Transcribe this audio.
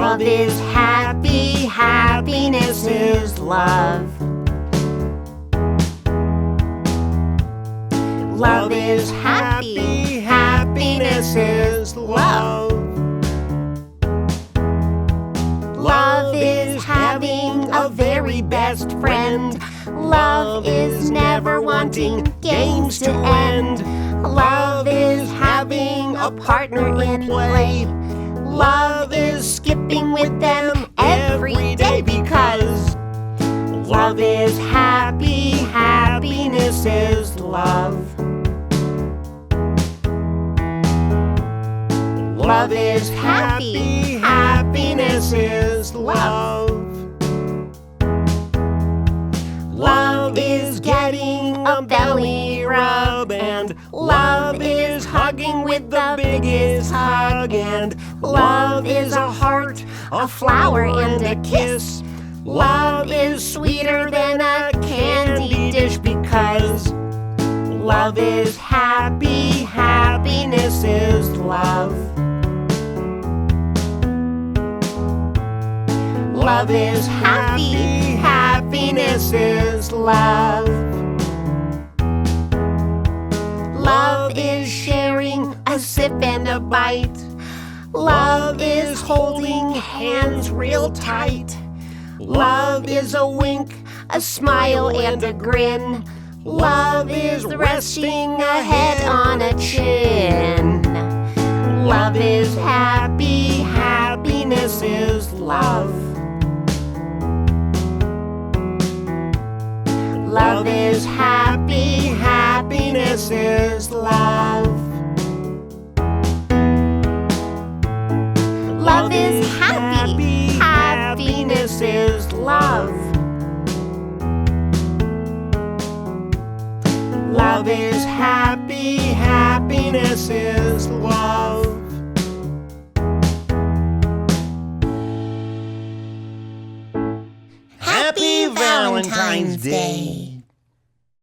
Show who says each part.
Speaker 1: Love is happy, happiness is love. Love is happy, happiness is love. Love is having a very best friend. Love is never wanting games to end. Love is having a partner in play. Love is skipping with them every day because love is happy, happiness is love. Love is happy, happiness is love. Love is getting a belly rub, and love is hugging with the biggest hug, and love is a heart, a flower, and a kiss. Love is sweeter than a candy dish because love is happy, happiness is love. Love is happy, happiness is love. Love is sharing a sip and a bite. Love is holding hands real tight. Love is a wink, a smile, and a grin. Love is resting a head on a chin. Love is happy, happiness is love. Love is happy, happiness is love. Love is happy, happiness is love. Love is happy, happiness is love.
Speaker 2: Happy Valentine's Day!